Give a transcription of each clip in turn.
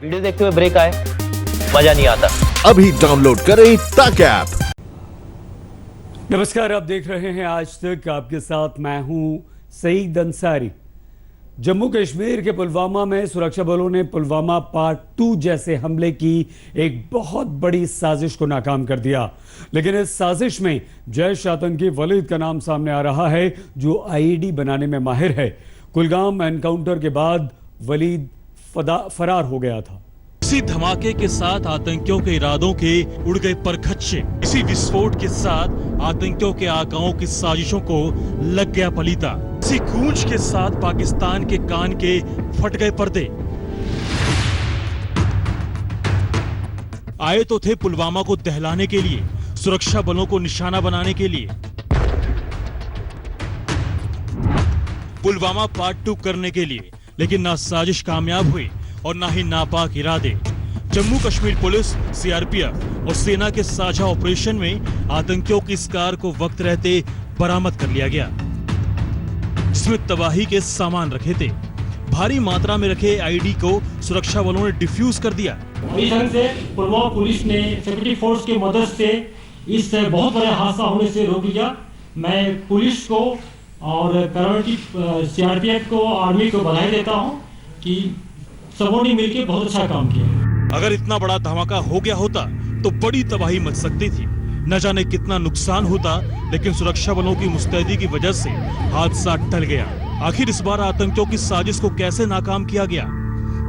Video देखते हुए break आए, मजा नहीं आता। अभी डाउनलोड करें तक ऐप। नमस्कार, आप देख रहे हैं आज तक। आपके साथ मैं हूं सईद अंसारी। जम्मू कश्मीर के पुलवामा में सुरक्षा बलों ने पुलवामा पार्ट 2 जैसे हमले की एक बहुत बड़ी साजिश को नाकाम कर दिया। लेकिन इस साजिश में जैश आतंकी वलीद का नाम सामने आ रहा है, जो आईईडी बनाने में माहिर है। कुलगाम एनकाउंटर के बाद वलीद फरार हो गया था। इसी धमाके के साथ आतंकियों के इरादों के उड़ गए परखच्चे। इसी विस्फोट के साथ आतंकियों के आकाओं की साजिशों को लग गया पलीता। इसी गूंज के साथ पाकिस्तान के कान के फट गए पर्दे। आए तो थे पुलवामा को दहलाने के लिए, सुरक्षा बलों को निशाना बनाने के लिए, पुलवामा पार्ट 2 करने के लिए। लेकिन ना साजिश कामयाब हुई और ना ही नापाक इरादे। जम्मू कश्मीर पुलिस, सीआरपीएफ और सेना के साझा ऑपरेशन में आतंकियों की इस कार को वक्त रहते बरामद कर लिया गया, जिसमें तबाही के सामान रखे थे। भारी मात्रा में रखे आईडी को सुरक्षा बलों ने डिफ्यूज कर दिया। इस ढंग से पुलवामा पुलिस ने सिक्योरिटी फोर्स की मदद से इस बहुत बड़ा हादसा होने से रोक लिया। मैं पुलिस को और पैरामिलिट्री सीआरपीएफ को, आर्मी को बधाई देता हूं कि सबों ने मिलकर बहुत अच्छा काम किया। अगर इतना बड़ा धमाका हो गया होता तो बड़ी तबाही मच सकती थी। न जाने कितना नुकसान होता, लेकिन सुरक्षा बलों की मुस्तैदी की वजह से हादसा टल गया। आखिर इस बार आतंकियों की साजिश को कैसे नाकाम किया गया?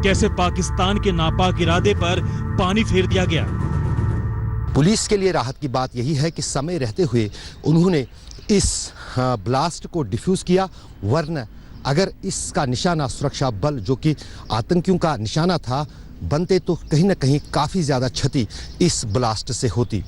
कैसे पाकिस्तान के नापाक इरादे पर पानी फेर दिया गया? पुलिस के लिए राहत की बात यही है कि समय रहते हुए उन्होंने इस ब्लास्ट को डिफ्यूज किया, वरना अगर इसका निशाना सुरक्षा बल जो कि आतंकियों का निशाना था बनते तो कहीं ना कहीं काफ़ी ज़्यादा क्षति इस ब्लास्ट से होती।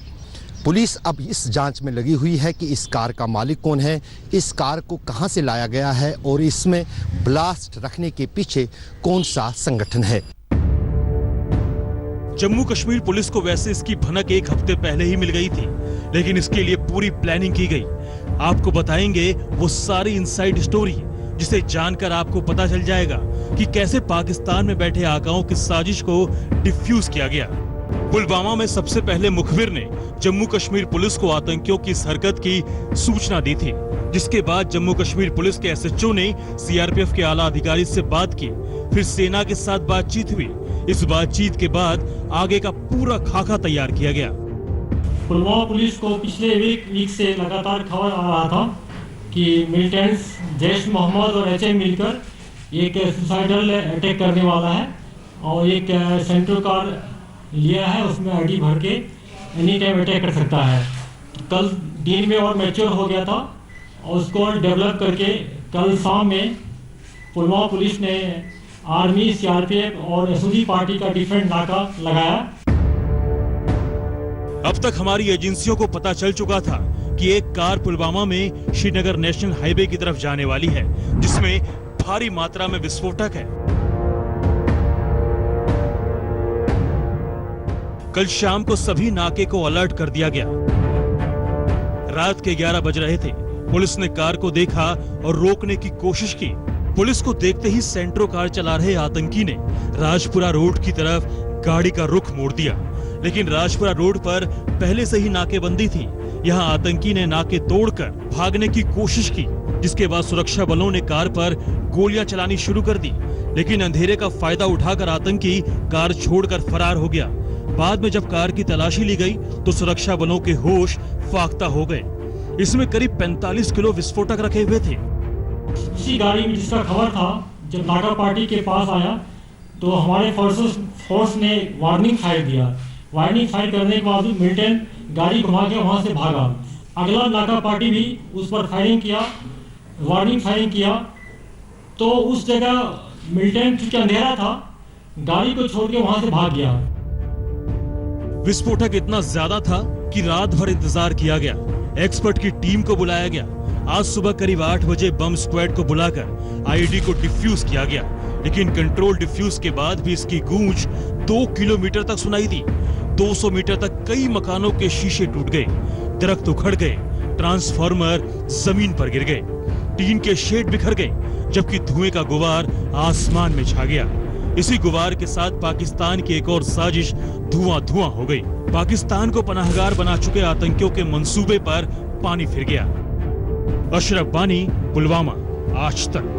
पुलिस अब इस जांच में लगी हुई है कि इस कार का मालिक कौन है, इस कार को कहां से लाया गया है और इसमें ब्लास्ट रखने के पीछे कौन सा संगठन है। जम्मू कश्मीर पुलिस को वैसे इसकी भनक एक हफ्ते पहले ही मिल गई थी, लेकिन इसके लिए पूरी प्लानिंग की गई। आपको बताएंगे वो सारी इनसाइड स्टोरी, जिसे जानकर आपको पता चल जाएगा कि कैसे पाकिस्तान में बैठे आकाओं की साजिश को डिफ्यूज किया गया। पुलवामा में सबसे पहले मुखबिर ने जम्मू कश्मीर पुलिस को आतंकियों की इस हरकत की सूचना दी थी, जिसके बाद जम्मू कश्मीर पुलिस के एसएचओ ने सीआरपीएफ के आला अधिकारी से बात की। फिर सेना के साथ बातचीत हुई। इस बातचीत के बाद आगे का पूरा खाका तैयार किया गया। पुलवामा पुलिस को पिछले वीक से लगातार खबर आ रहा था कि मिलिटेंट्स जैश मोहम्मद और एचएम मिलकर एक सुसाइडल अटैक करने वाला है और एक सेंट्रो कार लिया है, उसमें आईडी भर के एनी टाइम अटैक कर सकता है। कल दिन में और मैच्योर हो गया था और उसको डेवलप करके कल शाम में पुलवामा पुलिस ने आर्मी, सीआरपीएफ और एसओजी पार्टी का डिफरेंट नाका लगाया। अब तक हमारी एजेंसियों को पता चल चुका था कि एक कार पुलवामा में श्रीनगर नेशनल हाईवे की तरफ जाने वाली है, जिसमें भारी मात्रा में विस्फोटक है। कल शाम को सभी नाके को अलर्ट कर दिया गया। रात के 11 बज रहे थे। पुलिस ने कार को देखा और रोकने की कोशिश की। पुलिस को देखते ही सेंट्रो कार चला रहे आतंकी ने राजपुरा रोड की तरफ गाड़ी का रुख मोड़ दिया, लेकिन राजपुरा रोड पर पहले से ही नाकेबंदी थी। यहां आतंकी ने नाके तोड़कर भागने की कोशिश की, जिसके बाद सुरक्षा बलों ने कार पर गोलियां चलानी शुरू कर दी। लेकिन अंधेरे का फायदा उठाकर आतंकी कार छोड़कर फरार हो गया। बाद में जब कार की तलाशी ली गई तो सुरक्षा बलों के होश फाख्ता हो गए। इसमें करीब 45 किलो विस्फोटक रखे हुए थे। इसी गाड़ी में जिसका खबर था, जब नाका पार्टी के पास आया तो हमारे फोर्स ने वार्निंग फायर दिया। वार्निंग फायर करने के बाद मिलिटेंट गाड़ी घुमा के वहां से भागा। अगला नाका पार्टी भी उस पर फायरिंग किया, वार्निंग फायरिंग किया। तो उस जगह मिलिटेंट चूंकि अंधेरा था, गाड़ी को छोड़ के वहां से भाग गया। विस्फोटक इतना ज्यादा था कि रात भर इंतजार किया गया। एक्सपर्ट की टीम को बुलाया गया। आज सुबह करीब 8 बजे बम स्क्वाड को बुलाकर आईडी को डिफ्यूज किया गया, लेकिन कंट्रोल डिफ्यूज के बाद भी इसकी गूंज 2 किलोमीटर तक सुनाई दी। 200 मीटर तक कई मकानों के शीशे टूट गए, दरख्त उखड़ गए, ट्रांसफार्मर जमीन पर गिर गए, टीन के शेड बिखर गए, जबकि धुएं का गुबार आसमान में छा गया। इसी गुवार के साथ पाकिस्तान की एक और साजिश धुआं हो गई। पाकिस्तान को पनाहगार बना चुके आतंकियों के मंसूबे पर पानी फिर गया। अशरफ बानी, पुलवामा, आज तक।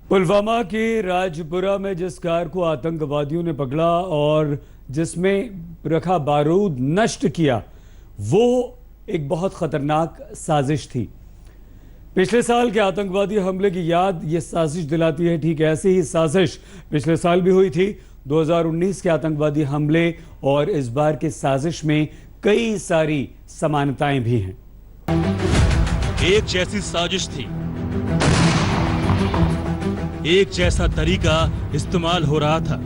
पुलवामा के राजपुरा में जिस कार को आतंकवादियों ने पकड़ा और जिसमें रखा बारूद नष्ट किया, वो एक बहुत खतरनाक साजिश थी। पिछले साल के आतंकवादी हमले की याद ये साजिश दिलाती है। ठीक ऐसी ही साजिश पिछले साल भी हुई थी, 2019 के आतंकवादी हमले, और इस बार के साजिश में कई सारी समानताएं भी हैं। एक जैसी साजिश थी, एक जैसा तरीका इस्तेमाल हो रहा था।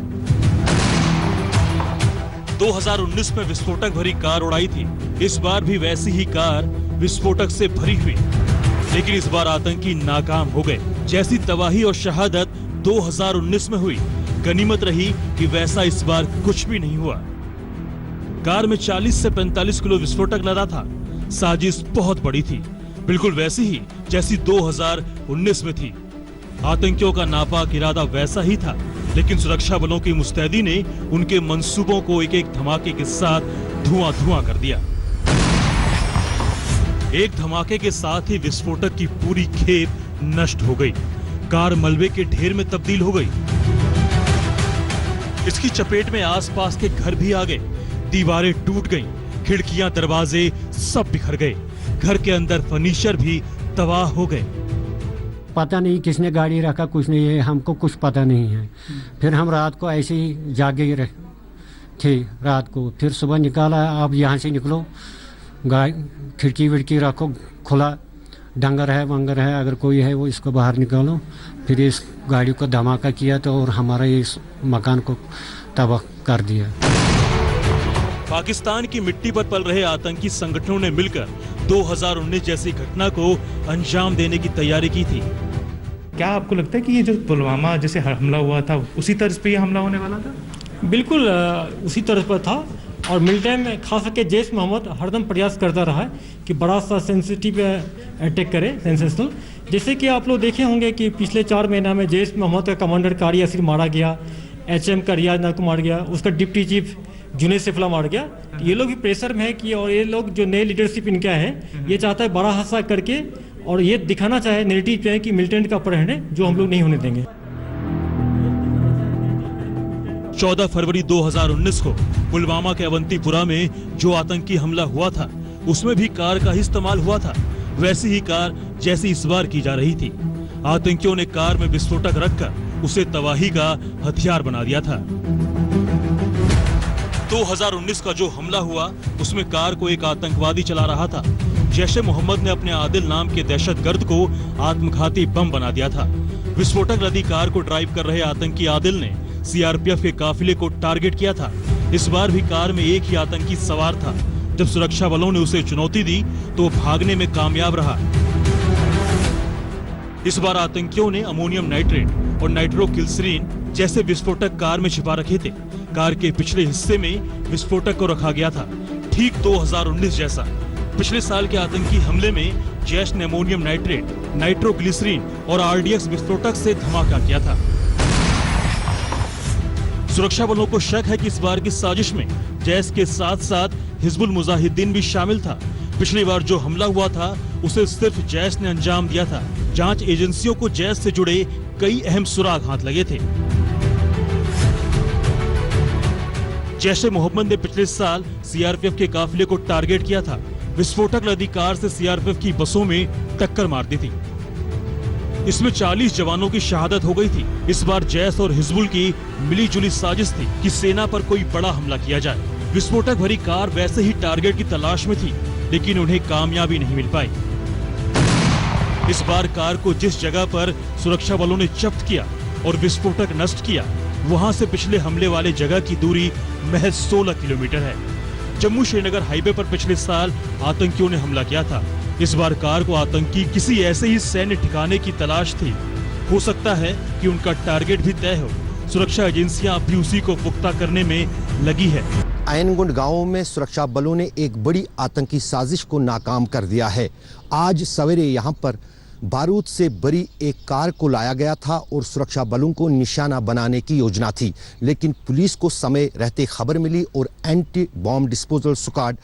2019 में विस्फोटक भरी कार उड़ाई थी, इस बार भी वैसी ही कार विस्फोटक से भरी हुई, लेकिन इस बार आतंकी नाकाम हो गए। जैसी तबाही और शहादत 2019 में हुई, गनीमत रही कि वैसा इस बार कुछ भी नहीं हुआ। कार में 40 से 45 किलो विस्फोटक लदा था। साजिश बहुत बड़ी थी, बिल्कुल वैसी ही जैसी 2019 में थी। आतंकियों का नापाक इरादा वैसा ही था, लेकिन सुरक्षा बलों की मुस्तैदी ने उनके मंसूबों को एक एक धमाके के साथ धुआं कर दिया। एक धमाके के साथ ही विस्फोटक की पूरी खेप नष्ट हो गई। कार मलबे के ढेर में तब्दील हो गई। इसकी चपेट में आसपास के घर भी आ गए। दीवारें टूट गईं, खिड़कियां, दरवाजे सब बिखर गए। घर के अंदर फर्नीचर भी तबाह हो गए। पता नहीं किसने गाड़ी रखा, कुछ नहीं है, हमको कुछ पता नहीं है। फिर हम रात को ऐसे ही जागे रहे थे रात को। फिर सुबह निकाला, आप यहाँ से निकलो, खिड़की विड़की रखो खुला, डंगर है वंगर है, अगर कोई है वो इसको बाहर निकालो। फिर इस गाड़ी को धमाका किया तो और हमारा इस मकान को तबाह कर दिया। पाकिस्तान की मिट्टी पर पल रहे आतंकी संगठनों ने मिलकर 2019 जैसी घटना को अंजाम देने की तैयारी की थी। क्या आपको लगता है कि ये जो पुलवामा जैसे हमला हुआ था, उसी तर्ज पे ये हमला होने वाला था? बिल्कुल उसी तरह पर था। और मिलिटेंट में खास करके जैश मोहम्मद हरदम प्रयास करता रहा है कि बड़ा सा सेंसिटिव अटैक करे, सेंसेशनल। जैसे कि आप लोग देखे होंगे कि पिछले 4 महीना में जैश मोहम्मद का कमांडर कारी यासिर मारा गया, HM का रियाज नाकू मार गया, उसका डिप्टी चीफ जुनेद सिफला मार गया। ये लोग भी प्रेशर में है कि, और ये लोग जो नए लीडरशिप इनका है, ये चाहता है बड़ा हादसा करके और ये दिखाना चाहे नेगेटिव पे है कि मिलिटेंट का अपहरण है, जो हम लोग नहीं होने देंगे। 14 फरवरी 2019 को पुलवामा के अवंतीपुरा में जो आतंकी हमला हुआ था, उसमें भी कार का ही इस्तेमाल हुआ था। वैसी ही कार जैसी इस बार की जा रही थी। आतंकियों ने कार में विस्फोटक रखकर उसे तबाही का हथियार बना दिया था। 2019 का जो हमला हुआ, उसमें कार को एक आतंकवादी चला रहा था। जैश ए मोहम्मद ने अपने आदिल नाम के दहशतगर्द को आत्मघाती बम बना दिया था। विस्फोटक लदी कार को ड्राइव कर रहे आतंकी आदिल ने CRPF के काफिले को टारगेट किया था। इस बार भी कार में एक ही आतंकी सवार था। जब सुरक्षा बलों ने उसे चुनौती दी तो भागने में कामयाब रहा। इस बार आतंकियों ने अमोनियम नाइट्रेट और नाइट्रोग्लिसरीन जैसे विस्फोटक कार में छिपा रखे थे। कार के पिछले हिस्से में विस्फोटक को रखा गया था, ठीक 2019 जैसा। पिछले साल के आतंकी हमले में जैश ने अमोनियम नाइट्रेट, नाइट्रोग्लिसरीन और RDX विस्फोटक से धमाका किया था। सुरक्षा बलों को शक है कि इस बार की साजिश में जैश के साथ साथ हिजबुल मुजाहिदीन भी शामिल था। पिछली बार जो हमला हुआ था, उसे सिर्फ जैश ने अंजाम दिया था। जांच एजेंसियों को जैश से जुड़े कई अहम सुराग हाथ लगे थे। जैश ए मोहम्मद ने पिछले साल CRPF के काफिले को टारगेट किया था। विस्फोटक लदी कार से CRPF की बसों में टक्कर मार दी थी। इसमें 40 जवानों की शहादत हो गई थी। इस बार जैश और हिजबुल की मिलीजुली साजिश थी कि सेना पर कोई बड़ा हमला किया जाए। विस्फोटक भरी कार वैसे ही टारगेट की तलाश में थी, लेकिन उन्हें कामयाबी नहीं मिल पाई। इस बार कार को जिस जगह पर सुरक्षा बलों ने जब्त किया और विस्फोटक नष्ट किया, वहां से पिछले हमले वाले जगह की दूरी महज 16 किलोमीटर है। जम्मू श्रीनगर हाईवे पर पिछले साल आतंकियों ने हमला किया था। इस बार कार को आतंकी किसी ऐसे ही सैन्य ठिकाने की तलाश थी। हो सकता है कि उनका टारगेट भी तय हो। सुरक्षा एजेंसियां अब भी उसी को पुख्ता करने में लगी है। ऐनगुंड गांव में सुरक्षा बलों ने एक बड़ी आतंकी साजिश को नाकाम कर दिया है। आज सवेरे यहां पर बारूद से भरी एक कार को लाया गया था और सुरक्षा बलों को निशाना बनाने की योजना थी, लेकिन पुलिस को समय रहते खबर मिली और एंटी बॉम्ब डिस्पोजल स्क्वाड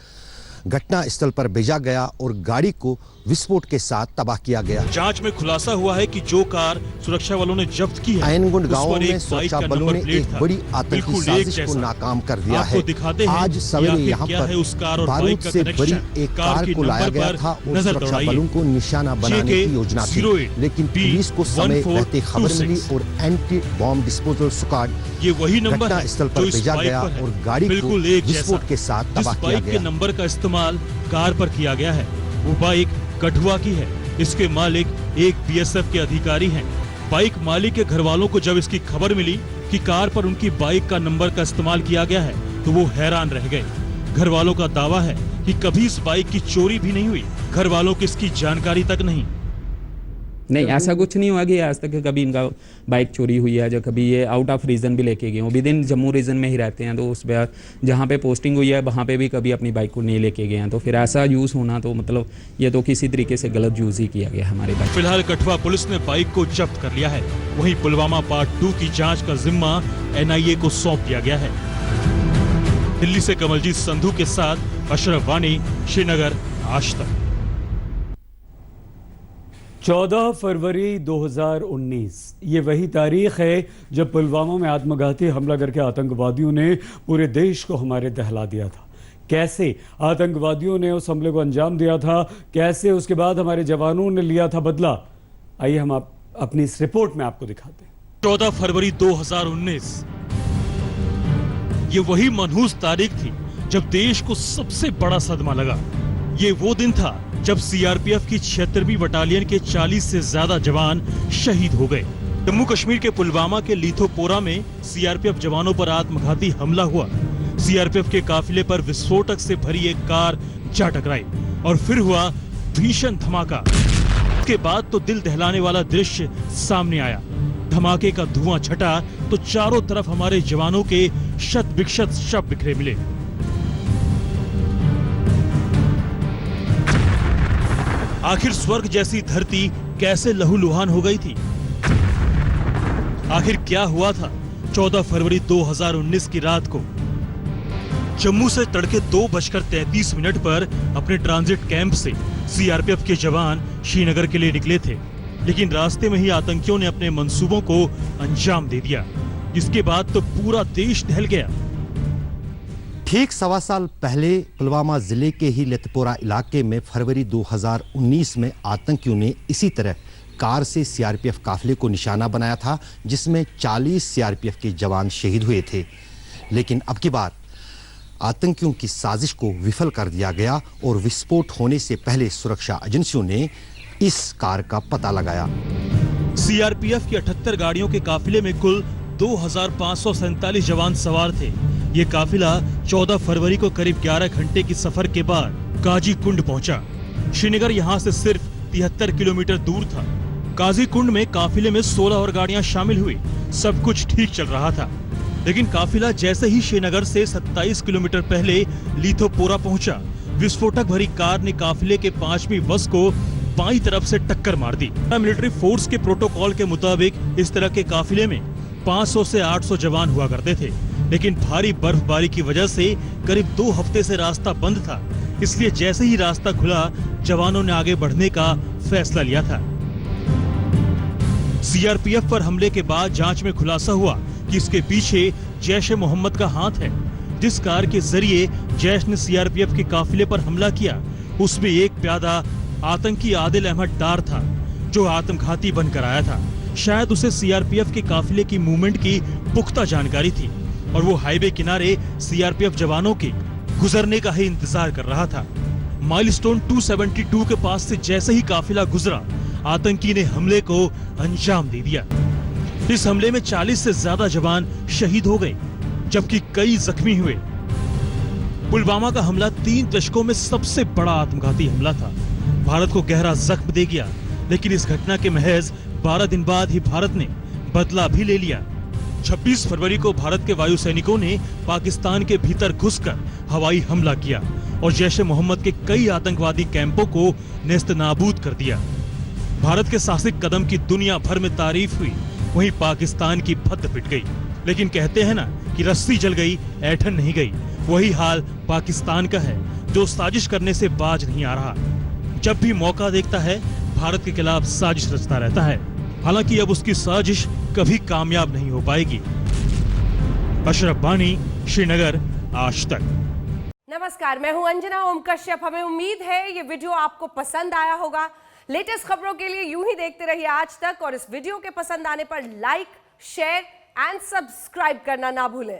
घटनास्थल पर भेजा गया और गाड़ी को विस्फोट के साथ तबाह किया गया। जांच में खुलासा हुआ है कि जो कार सुरक्षा बलों ने जब्त की है, आयनगुंड उस गांव पर में एक सुरक्षा बाइक का बलों ने नंबर प्लेट एक था। बड़ी आतंकी बिल्कुल एक साजिश को जैसा। नाकाम कर दिया आपको है। दिखाते हैं आज कि सवेरे आखिर यहाँ क्या है उस कार पर और बाइक बारूद का से भरी कनेक्शन। एक कार कार की को लाया नंबर गया पर था और नजर सुरक्षा दौड़ाइए। बलों को निशाना बनाने की योजना थी, 08 लेकिन पुलिस को समय रहते खबर मिली और एंटी बॉम्ब डिस्पोजल स्क्वाड ये वही नंबर है घटनास्थल जो पर इस भेजा बाइक गया पर है। और गाड़ी को बिल्कुल एक विस्फोट जैसा। के साथ जिस तबाह किया बाइक के गया। नंबर का इस्तेमाल कार पर किया गया है वो बाइक कठुआ की है। इसके मालिक एक बीएसएफ के अधिकारी हैं। बाइक मालिक के घर वालों को जब इसकी खबर मिली कि कार पर उनकी बाइक का नंबर का इस्तेमाल किया गया है तो वो हैरान रह गए। घर वालों का दावा है कि कभी इस बाइक की चोरी भी नहीं हुई, घर वालों को इसकी जानकारी तक नहीं। नहीं, ऐसा कुछ नहीं हुआ कि आज तक कभी इनका बाइक चोरी हुई है। जो कभी ये आउट ऑफ रीजन भी लेके गए, विद इन जम्मू रीजन में ही रहते हैं, तो उस पर जहाँ पे पोस्टिंग हुई है वहाँ पे भी कभी अपनी बाइक को नहीं लेके गए हैं। तो फिर ऐसा यूज़ होना तो मतलब ये तो किसी तरीके से गलत यूज़ ही किया गया हमारे बाइक। फिलहाल कठुआ पुलिस ने बाइक को जब्त कर लिया है। वहीं पुलवामा पार्ट 2 की जांच का जिम्मा एनआईए को सौंप दिया गया है। दिल्ली से कमलजीत संधू के साथ अशरफ वानी, श्रीनगर, आज तक। 14 फरवरी 2019 ये वही तारीख है जब पुलवामा में आत्मघाती हमला करके आतंकवादियों ने पूरे देश को हमारे दहला दिया था। कैसे आतंकवादियों ने उस हमले को अंजाम दिया था, कैसे उसके बाद हमारे जवानों ने लिया था बदला, आइए हम अपनी इस रिपोर्ट में आपको दिखाते हैं। 14 फरवरी 2019 ये वही मनहूस तारीख थी जब देश को सबसे बड़ा सदमा लगा। ये वो दिन था जब सीआरपीएफ की 76वीं बटालियन के 40 से ज्यादा जवान शहीद हो गए। जम्मू कश्मीर के पुलवामा के लीथोपोरा में सीआरपीएफ जवानों पर आत्मघाती हमला हुआ। सीआरपीएफ के काफिले पर विस्फोटक से भरी एक कार जा टकराई और फिर हुआ भीषण धमाका। इसके बाद तो दिल दहलाने वाला दृश्य सामने आया। धमाके का धुआं छटा तो चारों तरफ हमारे जवानों के शत विक्षत शव बिखरे मिले। आखिर स्वर्ग जैसी धरती कैसे लहूलुहान हो गई थी? आखिर क्या हुआ था 14 फरवरी 2019 की रात को? जम्मू से तड़के 2:33 पर अपने ट्रांजिट कैंप से सीआरपीएफ के जवान श्रीनगर के लिए निकले थे, लेकिन रास्ते में ही आतंकियों ने अपने मंसूबों को अंजाम दे दिया, जिसके बाद तो पूरा देश दहल गया। ठीक 1.25 साल पहले पुलवामा जिले के ही लेथपोरा इलाके में फरवरी 2019 में आतंकियों ने इसी तरह कार से सीआरपीएफ काफिले को निशाना बनाया था, जिसमें 40 सीआरपीएफ के जवान शहीद हुए थे। लेकिन अब की बार आतंकियों की साजिश को विफल कर दिया गया और विस्फोट होने से पहले सुरक्षा एजेंसियों ने इस कार का पता लगाया। सीआरपीएफ की 78 गाड़ियों के काफिले में कुल 2547 जवान सवार थे। ये काफिला 14 फरवरी को करीब 11 घंटे की सफर के बाद काजी कुंड पहुंचा। श्रीनगर यहां से सिर्फ 73 किलोमीटर दूर था। काजी कुंड में काफिले में 16 और गाड़ियां शामिल हुई। सब कुछ ठीक चल रहा था, लेकिन काफिला जैसे ही श्रीनगर से 27 किलोमीटर पहले लीथोपोरा पहुंचा, विस्फोटक भरी कार ने काफिले के 5वीं बस को बाईं तरफ से टक्कर मार दी। मिलिट्री फोर्स के प्रोटोकॉल के मुताबिक इस तरह के काफिले में 500 से 800 जवान हुआ करते थे, लेकिन भारी बर्फबारी की वजह से करीब 2 हफ्ते से रास्ता बंद था। इसलिए जैसे ही रास्ता खुला, जवानों ने आगे बढ़ने का फैसला लिया था। सीआरपीएफ पर हमले के बाद जांच में खुलासा हुआ कि इसके पीछे जैश ए मोहम्मद का हाथ है। जिस कार के जरिए जैश ने सीआरपीएफ के काफिले पर हमला किया, उसमें एक प्यादा आतंकी आदिल अहमद डार था, जो आत्मघाती बनकर आया था। शायद उसे सीआरपीएफ के काफिले की मूवमेंट की पुख्ता जानकारी थी और वो हाईवे किनारे सीआरपीएफ जवानों के गुजरने का ही इंतजार कर रहा था। माइलस्टोन 272 के पास से जैसे ही काफिला गुजरा, आतंकी ने हमले को अंजाम दे दिया। इस हमले में 40 से ज्यादा जवान शहीद हो गए, जबकि कई जख्मी हुए। पुलवामा का हमला 3 दशकों में सबसे बड़ा आत्मघाती हमला था। भारत को गहरा जख्म दे गया, लेकिन इस घटना के महज 12 दिन बाद ही भारत ने बदला भी ले लिया। 26 फरवरी को भारत के वायु सैनिकों ने पाकिस्तान के भीतर घुसकर हवाई हमला किया और जैश ए मोहम्मद के कई आतंकवादी कैंपों को नेस्तनाबूद कर दिया। भारत के साहसिक कदम की दुनिया भर में तारीफ हुई, वहीं पाकिस्तान की भद्द पिट गई। लेकिन कहते हैं ना कि रस्सी जल गई ऐठन नहीं गई। वही हाल पाकिस्तान का है, जो साजिश करने से बाज नहीं आ रहा। जब भी मौका देखता है भारत के खिलाफ साजिश रचता रहता है। हालांकि अब उसकी साजिश कभी कामयाब नहीं हो पाएगी। अशरफ बानी, श्रीनगर, आज तक। नमस्कार, मैं हूं अंजना ओम कश्यप। हमें उम्मीद है ये वीडियो आपको पसंद आया होगा। लेटेस्ट खबरों के लिए यूं ही देखते रहिए आज तक, और इस वीडियो के पसंद आने पर लाइक, शेयर एंड सब्सक्राइब करना ना भूलें।